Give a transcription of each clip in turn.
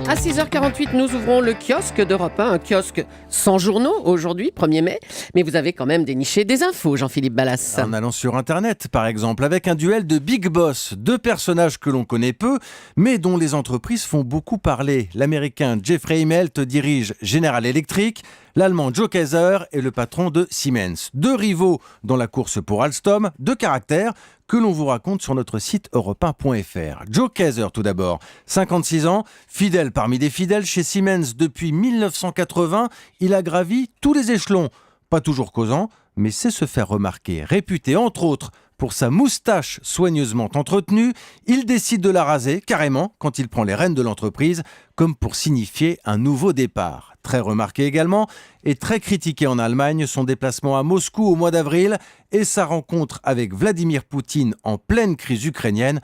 À 6h48, nous ouvrons le kiosque d'Europe 1, un kiosque sans journaux aujourd'hui, 1er mai. Mais vous avez quand même déniché des infos, Jean-Philippe Ballas. En allant sur Internet, par exemple, avec un duel de Big Boss, deux personnages que l'on connaît peu, mais dont les entreprises font beaucoup parler. L'Américain Jeffrey Immelt dirige General Electric, l'Allemand Joe Kaiser est le patron de Siemens. Deux rivaux dans la course pour Alstom, deux caractères que l'on vous raconte sur notre site europe1.fr. Joe Kaiser tout d'abord, 56 ans, fidèle parmi des fidèles chez Siemens depuis 1980, il a gravi tous les échelons. Pas toujours causant, mais sait se faire remarquer. Réputé entre autres pour sa moustache soigneusement entretenue, il décide de la raser carrément quand il prend les rênes de l'entreprise, comme pour signifier un nouveau départ. Très remarqué également et très critiqué en Allemagne, son déplacement à Moscou au mois d'avril et sa rencontre avec Vladimir Poutine en pleine crise ukrainienne.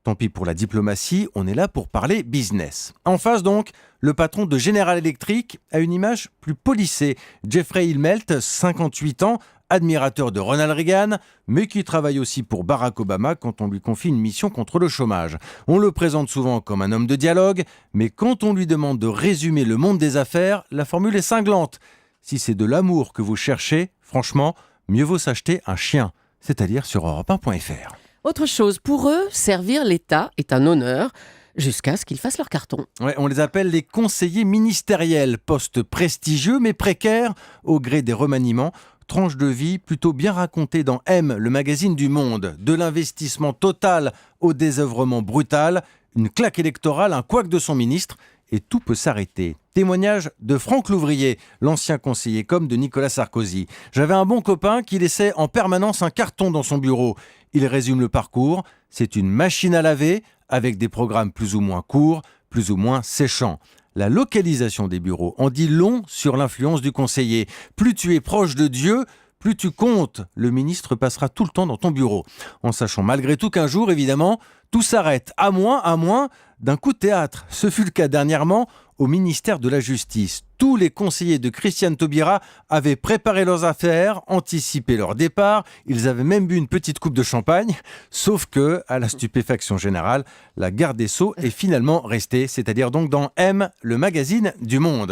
Tant pis pour la diplomatie, on est là pour parler business. En face donc, le patron de General Electric a une image plus polissée. Jeffrey Immelt, 58 ans, admirateur de Ronald Reagan, mais qui travaille aussi pour Barack Obama quand on lui confie une mission contre le chômage. On le présente souvent comme un homme de dialogue, mais quand on lui demande de résumer le monde des affaires, la formule est cinglante. Si c'est de l'amour que vous cherchez, franchement, mieux vaut s'acheter un chien, c'est-à-dire sur europe1.fr. Autre chose, pour eux, servir l'État est un honneur, jusqu'à ce qu'ils fassent leur carton. Ouais, on les appelle les conseillers ministériels, postes prestigieux mais précaires au gré des remaniements. Tranche de vie plutôt bien racontée dans M, le magazine du Monde. De l'investissement total au désœuvrement brutal, une claque électorale, un couac de son ministre, et tout peut s'arrêter. Témoignage de Franck Louvrier, l'ancien conseiller com de Nicolas Sarkozy. J'avais un bon copain qui laissait en permanence un carton dans son bureau. Il résume le parcours. C'est une machine à laver avec des programmes plus ou moins courts, plus ou moins séchants. La localisation des bureaux en dit long sur l'influence du conseiller. Plus tu es proche de Dieu, plus tu comptes. Le ministre passera tout le temps dans ton bureau. En sachant malgré tout qu'un jour, évidemment, tout s'arrête. À moins d'un coup de théâtre. Ce fut le cas dernièrement au ministère de la Justice. Tous les conseillers de Christiane Taubira avaient préparé leurs affaires, anticipé leur départ. Ils avaient même bu une petite coupe de champagne. Sauf que, à la stupéfaction générale, la garde des Sceaux est finalement restée. C'est-à-dire donc dans M, le magazine du Monde.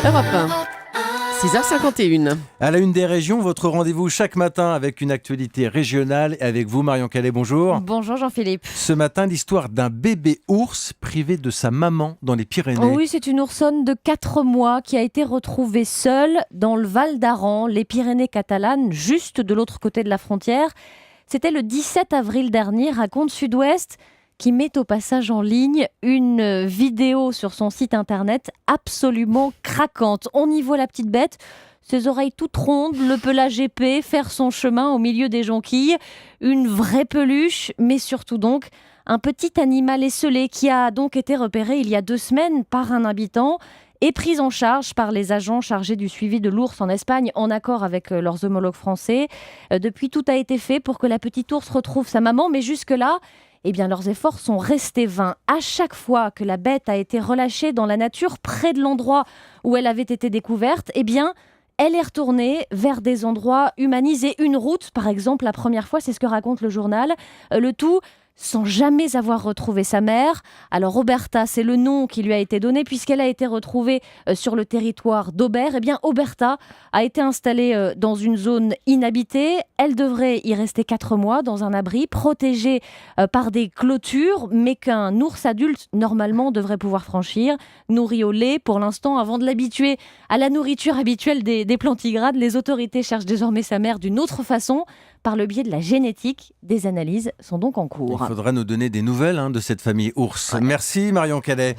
Europe 1, 6h51. À la une des régions, votre rendez-vous chaque matin avec une actualité régionale. Et avec vous, Marion Calais, bonjour. Bonjour Jean-Philippe. Ce matin, l'histoire d'un bébé ours privé de sa maman dans les Pyrénées. Oh oui, c'est une oursonne de 4 mois qui a été retrouvée seule dans le Val d'Aran, les Pyrénées catalanes, juste de l'autre côté de la frontière. C'était le 17 avril dernier, raconte Sud-Ouest, qui met au passage en ligne une vidéo sur son site internet absolument craquante. On y voit la petite bête, ses oreilles toutes rondes, le pelage épais, faire son chemin au milieu des jonquilles. Une vraie peluche, mais surtout donc un petit animal esselé qui a donc été repéré il y a 2 semaines par un habitant et pris en charge par les agents chargés du suivi de l'ours en Espagne, en accord avec leurs homologues français. Depuis, tout a été fait pour que la petite ours retrouve sa maman, mais jusque-là, eh bien, leurs efforts sont restés vains. À chaque fois que la bête a été relâchée dans la nature, près de l'endroit où elle avait été découverte, eh bien, elle est retournée vers des endroits humanisés. Une route, par exemple, la première fois, c'est ce que raconte le journal. Le tout sans jamais avoir retrouvé sa mère. Alors Oberta, c'est le nom qui lui a été donné puisqu'elle a été retrouvée sur le territoire d'Aubert. Eh bien, Oberta a été installée dans une zone inhabitée. Elle devrait y rester 4 mois dans un abri protégé par des clôtures, mais qu'un ours adulte, normalement, devrait pouvoir franchir. Nourri au lait, pour l'instant, avant de l'habituer à la nourriture habituelle des plantigrades, les autorités cherchent désormais sa mère d'une autre façon, par le biais de la génétique. Des analyses sont donc en cours. Il faudra nous donner des nouvelles de cette famille ours. Ouais. Merci Marion Cadet.